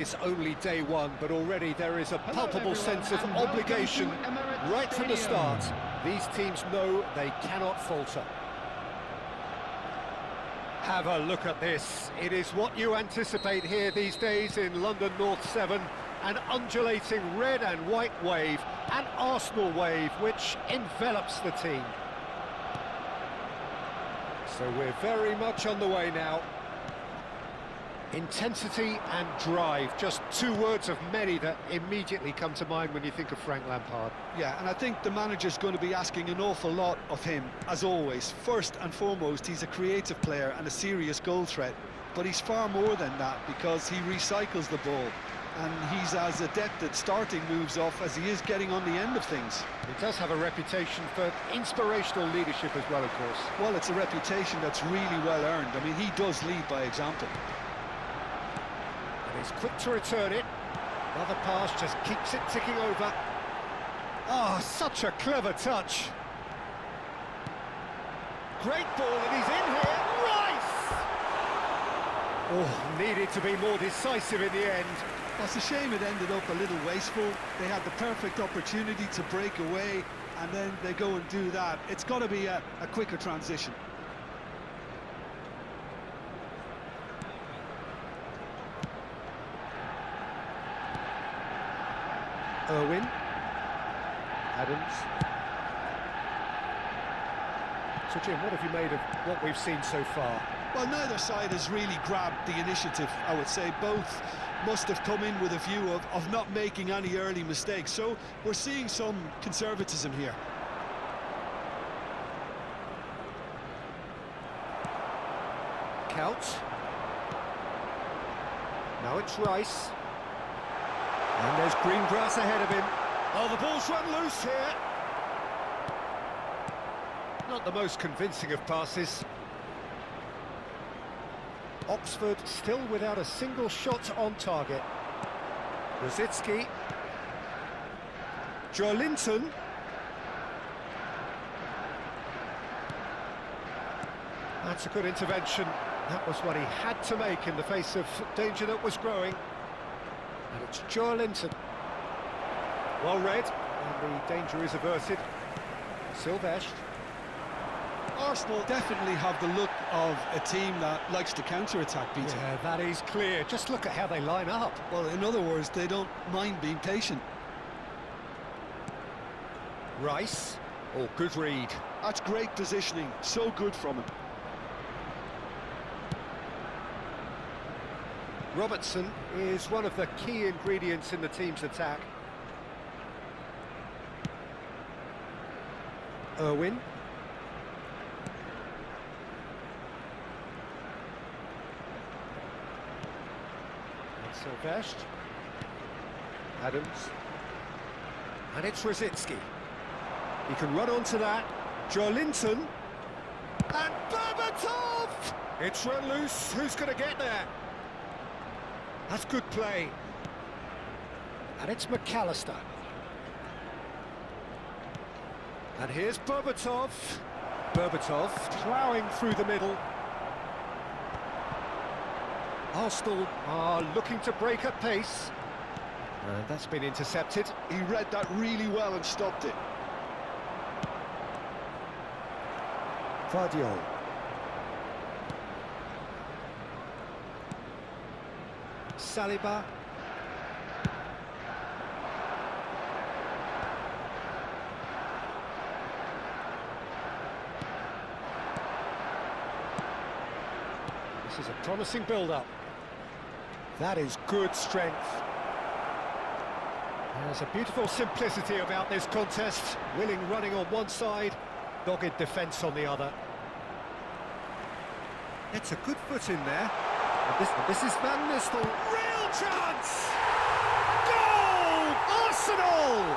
It's only day one, but already there is a palpable sense of obligation right from the start. These teams know they cannot falter. Have a look at this. It is what you anticipate here these days in London North 7. An undulating red and white wave, an Arsenal wave which envelops the team. So we're very much on the way now. Intensity and drive, just two words of many that immediately come to mind when you think of Frank Lampard. Yeah, and I think the manager's going to be asking an awful lot of him, as always. First and foremost, he's a creative player and a serious goal threat, but he's far more than that because he recycles the ball, and he's as adept at starting moves off as he is getting on the end of things. He does have a reputation for inspirational leadership as well, of course. Well, it's a reputation that's really well earned. I mean, he does lead by example. And he's quick to return it. Another pass just keeps it ticking over. Oh, such a clever touch. Great ball, and he's in here. Rice! Oh, needed to be more decisive in the end. It's a shame it ended up a little wasteful. They had the perfect opportunity to break away, and then they go and do that. It's got to be a quicker transition. Irwin. Adams. So Jim, what have you made of what we've seen so far? Well, neither side has really grabbed the initiative, I would say. Both must have come in with a view of not making any early mistakes. So we're seeing some conservatism here. Couch. Now it's Rice. And there's green grass ahead of him. Oh, the ball's run loose here. Not the most convincing of passes. Oxford still without a single shot on target. Rosicki. Joelinton. That's a good intervention. That was what he had to make in the face of danger that was growing. And it's Joelinton. Well read, and the danger is averted. Silvestre. Arsenal definitely have the look of a team that likes to counter-attack, Peter. Yeah, that is clear. Just look at how they line up. Well, in other words, they don't mind being patient. Rice. Oh, good read. That's great positioning. So good from him. Robertson is one of the key ingredients in the team's attack. Irwin. Silvestre. Adams. And it's Rosicki. He can run onto that. Joelinton. And Berbatov! It's run loose. Who's going to get there? That's good play. And it's McAllister. And here's Berbatov. Berbatov ploughing through the middle. Arsenal are looking to break at pace. And that's been intercepted. He read that really well and stopped it. Vardiol. Saliba. This is a promising build-up. That is good strength. There's a beautiful simplicity about this contest. Willing running on one side, dogged defence on the other. It's a good foot in there. And this is Van Nistel. Real chance! Goal! Arsenal!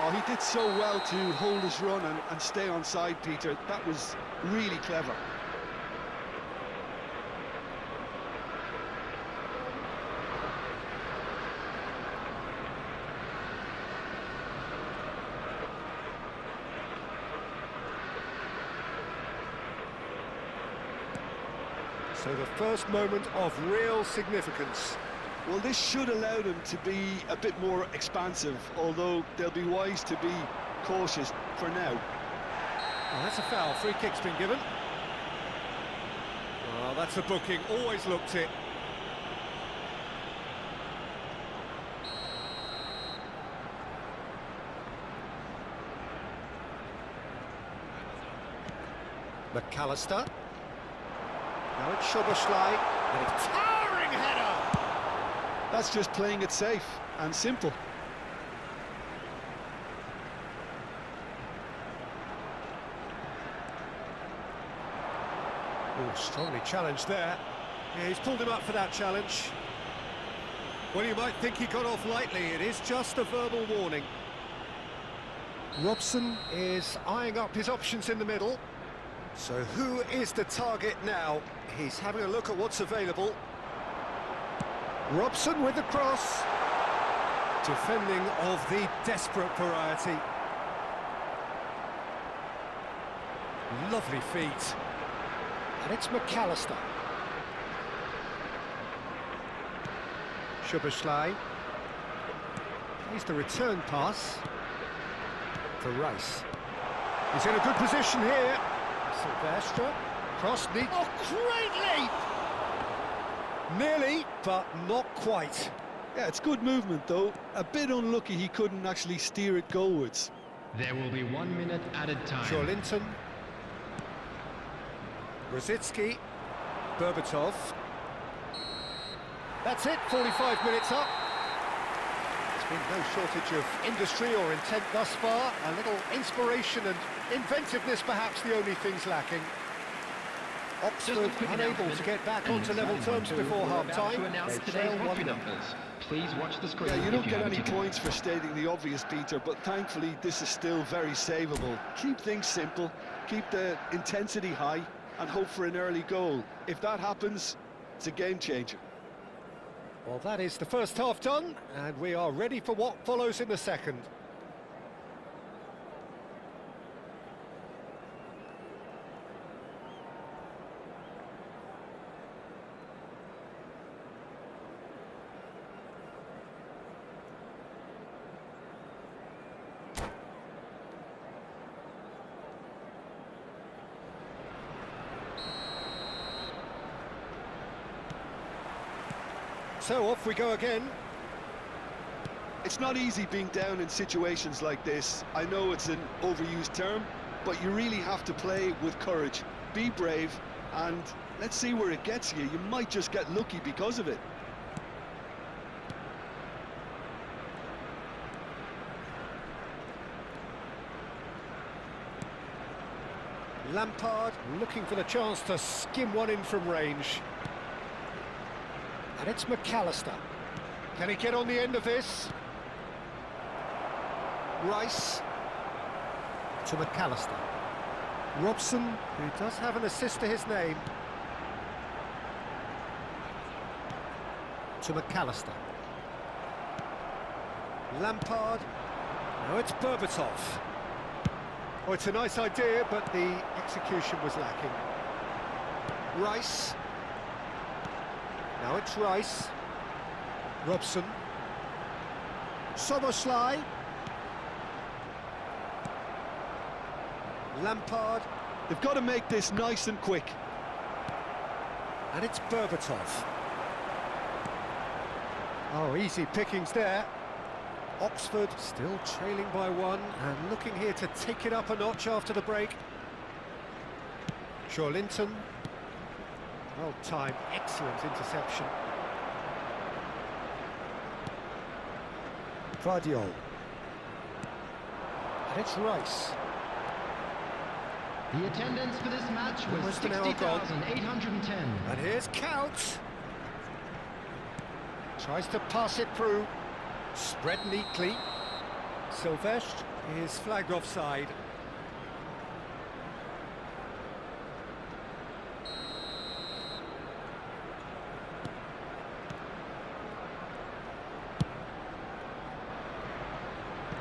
Oh, he did so well to hold his run and stay on side, Peter. That was really clever. So the first moment of real significance. Well, this should allow them to be a bit more expansive, although they'll be wise to be cautious for now. Oh, that's a foul. Free kick's been given. Oh, that's a booking. Always looked it. McAllister. Now it's Szoboszlai, and a towering header! That's just playing it safe and simple. Oh, strongly challenged there. Yeah, he's pulled him up for that challenge. Well, you might think he got off lightly. It is just a verbal warning. Robson is eyeing up his options in the middle. So who is the target now? He's having a look at what's available. Robson with the cross. Defending of the desperate variety. Lovely feet. And it's McAllister. Szoboszlai. Here's the return pass. For Rice. He's in a good position here. Silvestre, cross neat. Oh, great leap! Nearly, but not quite. Yeah, it's good movement, though. A bit unlucky he couldn't actually steer it goalwards. There will be 1 minute added time. Joelinton. Rosicki. Berbatov. That's it, 45 minutes up. There's been no shortage of industry or intent thus far. A little inspiration and inventiveness, perhaps the only things lacking. Oxford unable to get back onto level terms before half-time. They trail 1-0. Please watch the screen. Yeah, you don't get any points for stating the obvious, Peter, but thankfully this is still very savable. Keep things simple, keep the intensity high, and hope for an early goal. If that happens, it's a game changer. Well, that is the first half done, and we are ready for what follows in the second. So off we go again. It's not easy being down in situations like this. I know it's an overused term, but you really have to play with courage. Be brave, and let's see where it gets you. You might just get lucky because of it. Lampard looking for the chance to skim one in from range. And it's McAllister. Can he get on the end of this? Rice to McAllister. Robson, who does have an assist to his name. To McAllister. Lampard. Now it's Berbatov. Oh, it's a nice idea, but the execution was lacking. Rice. Now it's Rice. Robson. Szoboszlai. Lampard. They've got to make this nice and quick. And it's Berbatov. Oh, easy pickings there. Oxford still trailing by 1 and looking here to take it up a notch after the break. Joelinton. Well timed, excellent interception. Vardiol. And it's Rice. The attendance for this match was Almost an hour gone. 60,810. And here's Couch. Tries to pass it through. Spread neatly. Silvestre is flagged offside.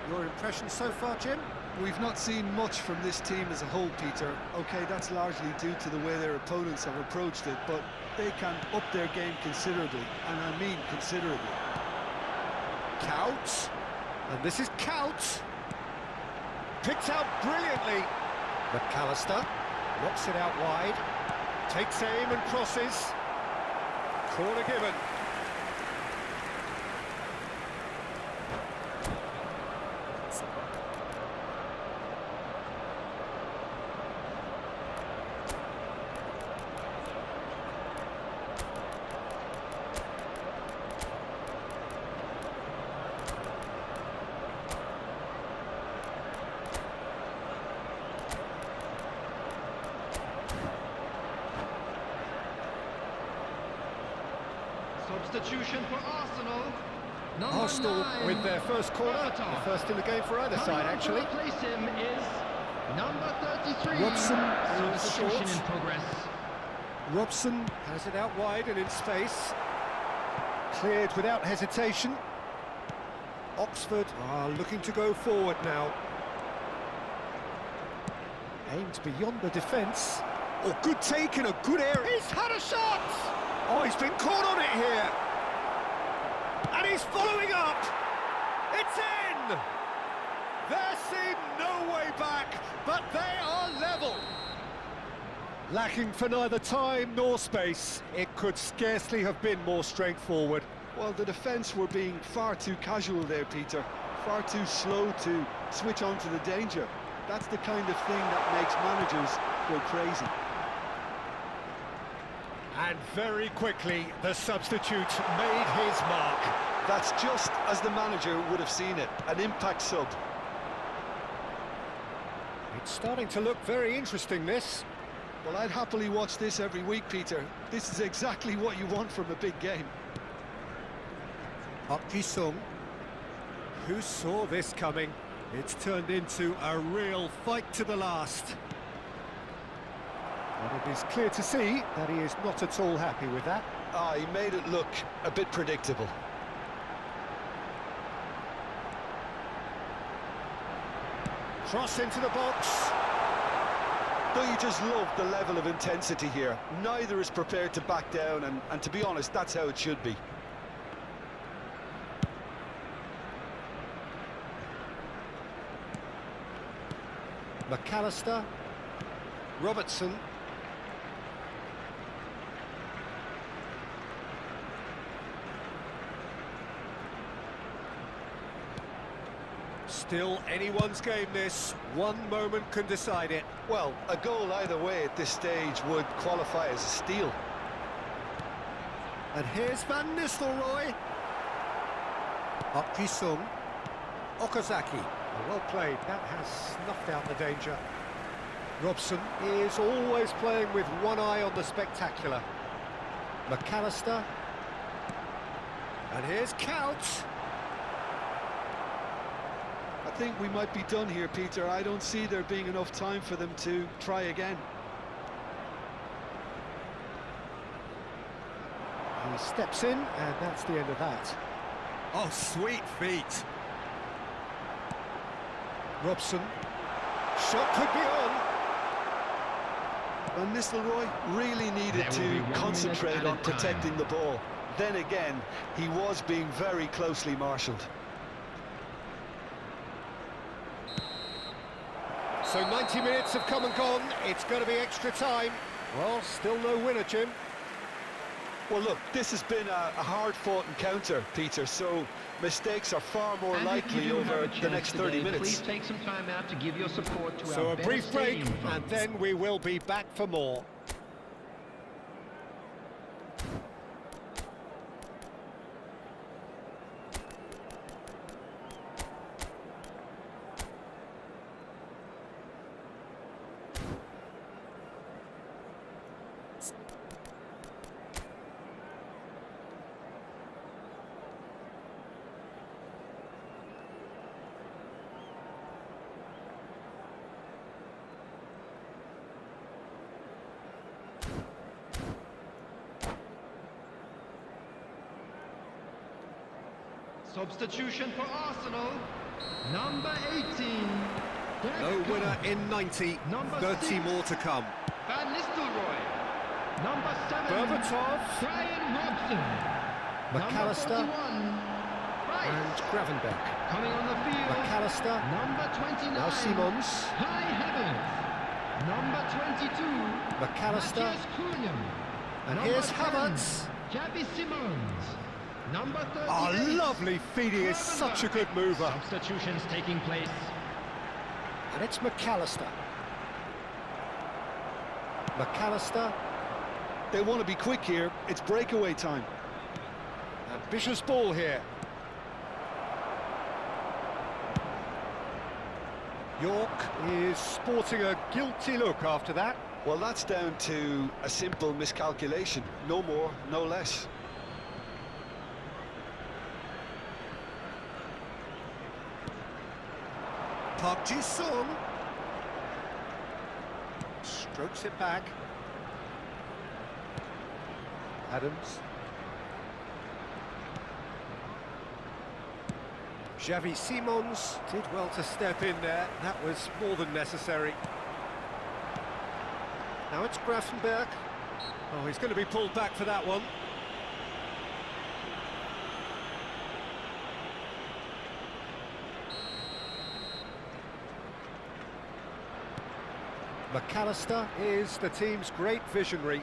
Your impression so far, Jim? We've not seen much from this team as a whole, Peter. OK, that's largely due to the way their opponents have approached it, but they can up their game considerably, and I mean considerably. Couch, and this is Couch. Picked out brilliantly. McAllister knocks it out wide, takes aim and crosses. Corner given. Substitution for Arsenal. Arsenal 9, with their first corner, Berbatov. the first in the game for either side, actually. To replace him is number 33. Robson is Substitution short. in progress. Robson has it out wide and in space. Cleared without hesitation. Oxford are looking to go forward now. Aimed beyond the defence. Oh, good take in a good area. He's had a shot! Oh, he's been caught on it here. And he's following up. It's in! There seemed no way back, but they are level. Lacking for neither time nor space. It could scarcely have been more straightforward. Well, the defence were being far too casual there, Peter. Far too slow to switch on to the danger. That's the kind of thing that makes managers go crazy. And very quickly, the substitute made his mark. That's just as the manager would have seen it, an impact sub. It's starting to look very interesting, this. Well, I'd happily watch this every week, Peter. This is exactly what you want from a big game. Park Ji-sung. Who saw this coming? It's turned into a real fight to the last. And it is clear to see that he is not at all happy with that. Ah, he made it look a bit predictable. Cross into the box. Don't you just love the level of intensity here? Neither is prepared to back down, and to be honest, that's how it should be. McAllister. Robertson. Still anyone's game, this. One moment can decide it. Well, a goal either way at this stage would qualify as a steal. And here's Van Nistelrooy. Park Ji-sung. Okazaki. Well played. That has snuffed out the danger. Robson is always playing with one eye on the spectacular. McAllister. And here's Couch. I think we might be done here, Peter. I don't see there being enough time for them to try again. He steps in, and that's the end of that. Oh, sweet feet. Robson. Shot could be on. Van Nistelrooy really needed to concentrate on protecting the ball. Then again, he was being very closely marshalled. So 90 minutes have come and gone. It's going to be extra time. Well, still no winner, Jim. Well, look, this has been a hard-fought encounter, Peter, so mistakes are far more likely over the next 30 minutes. Please take some time out to give your support to So our a brief better break, stadium and fans. then we will be back for more. Substitution for Arsenal, number 18. No winner in 90, Number 30 6. more to come. Van Nistelrooy. Number 7. Berbatov. Brian Robson. McAllister. Number 41. Rice. And Gravenberch. Coming on the field. McAllister. Number 29. Now Simons. Kai Havertz. Number 22. McAllister. Matthias Cunha. And Number here's 10, Havertz. Xavi Simons. Number 38. Oh, lovely feeding, is such a good mover. Substitutions taking place. And it's McAllister. McAllister. They want to be quick here. It's breakaway time. Ambitious ball here. York is sporting a guilty look after that. Well, that's down to a simple miscalculation. No more, no less. Park Ji-sung strokes it back. Adams. Xavi Simons did well to step in there. That was more than necessary. Now it's Gravenberch. Oh, he's going to be pulled back for that one. McAllister is the team's great visionary.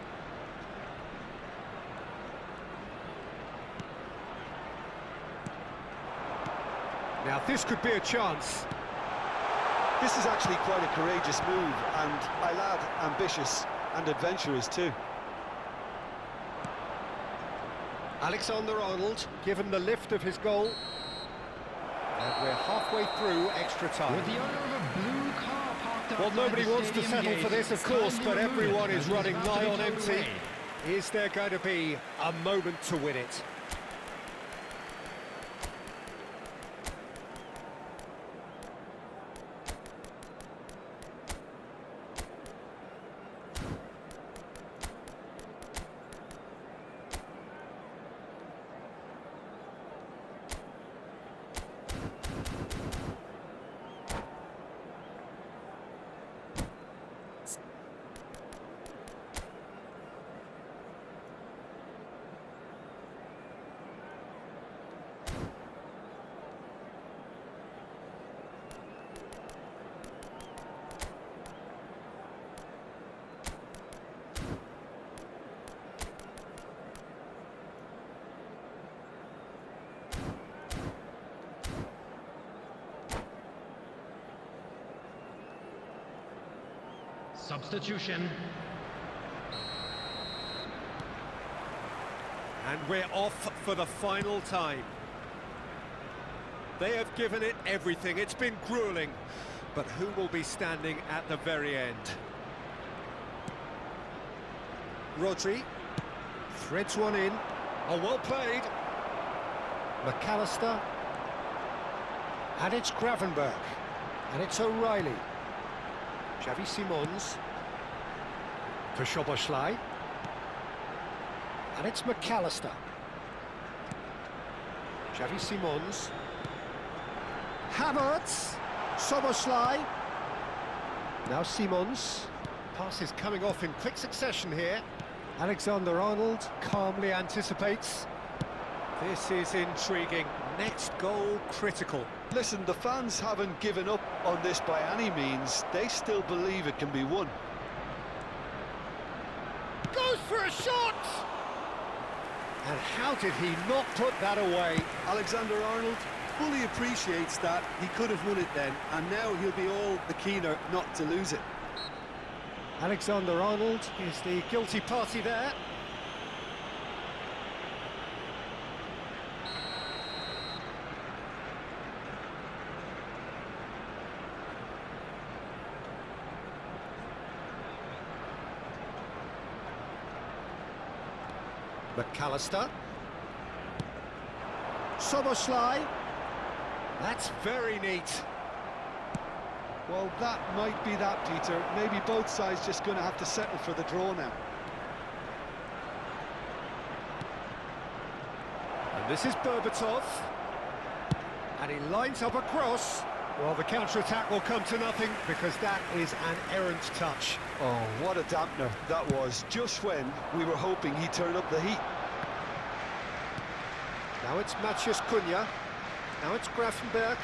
Now this could be a chance. This is actually quite a courageous move, and I lad ambitious and adventurous too. Alexander-Arnold given the lift of his goal. And we're halfway through extra time. With the owner of a blue car parked Well, outside nobody the wants to stadium settle gate, for this, of it's course, kindly but removed everyone is as running it's about to nigh be on towed empty. away. Is there going to be a moment to win it? Substitution. And we're off for the final time. They have given it everything. It's been grueling. But who will be standing at the very end? Rodri threads one in. Oh, well played. McAllister. And it's Gravenberch. And it's O'Reilly. Xavi Simons for Szoboszlai, and it's McAllister. Xavi Simons, Havertz, Szoboszlai. Now Simons. Pass is coming off in quick succession here. Alexander-Arnold calmly anticipates. This is intriguing. Next goal critical. Listen, the fans haven't given up on this by any means. They still believe it can be won. Goes for a shot! And how did he not put that away? Alexander-Arnold fully appreciates that he could have won it then, and now he'll be all the keener not to lose it. Alexander-Arnold is the guilty party there. McAllister. Szoboszlai. That's very neat. Well, that might be that, Peter. Maybe both sides just going to have to settle for the draw now. And this is Berbatov. And he lines up a cross. Well, the counter-attack will come to nothing because that is an errant touch. Oh, what a dampener that was, just when we were hoping he'd turn up the heat. Now it's Matthias Cunha. Now it's Grafenberg.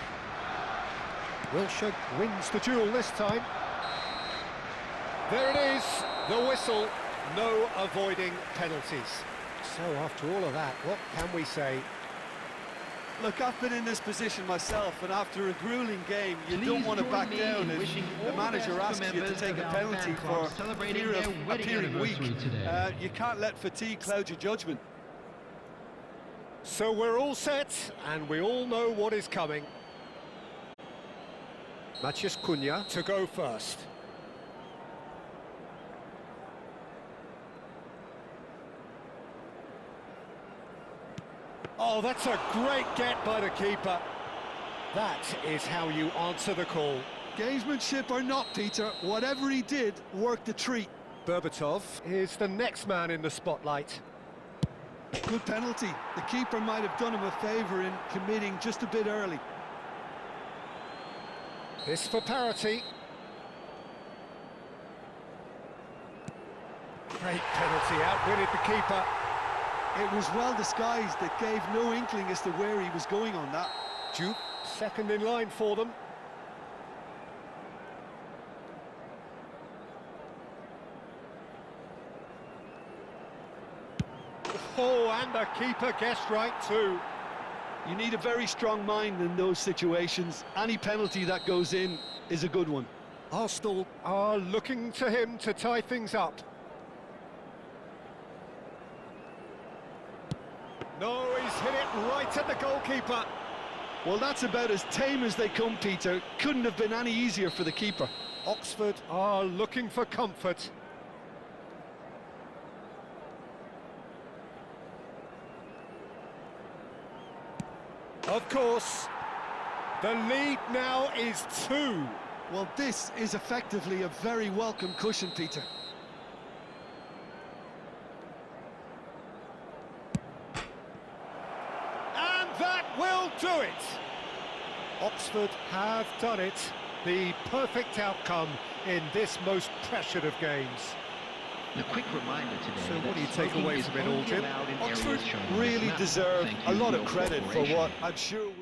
Wilshere wins the duel this time. There it is, the whistle. No avoiding penalties. So after all of that, what can we say? Look, I've been in this position myself, and after a grueling game, you Please don't want to join back me down, in and wishing the all manager the best asks to you to members take of a our penalty fan club for celebrating fear their of wedding appearing weak. anniversary today. You can't let fatigue cloud your judgment. So we're all set, and we all know what is coming. Matthias Cunha to go first. Oh, that's a great get by the keeper. That is how you answer the call. Gamesmanship or not, Peter, whatever he did worked a treat. Berbatov is the next man in the spotlight. Good penalty. The keeper might have done him a favour in committing just a bit early. This for parity. Great penalty, outwitted the keeper. It was well disguised, it gave no inkling as to where he was going on that. Jupe, second in line for them. Oh, and the keeper guessed right too. You need a very strong mind in those situations. Any penalty that goes in is a good one. Arsenal are looking to him to tie things up. No, he's hit it right at the goalkeeper. Well, that's about as tame as they come, Peter. Couldn't have been any easier for the keeper. Oxford are looking for comfort. Of course, the lead now is 2. Well, this is effectively a very welcome cushion, Peter. And that will do it. Oxford have done it. The perfect outcome in this most pressured of games. A quick reminder today. So what do you that take smoking away is from it only all, Jim? allowed in Oxford areas shown on this really map. deserve Thank a you lot for of your credit for cooperation. what I'm sure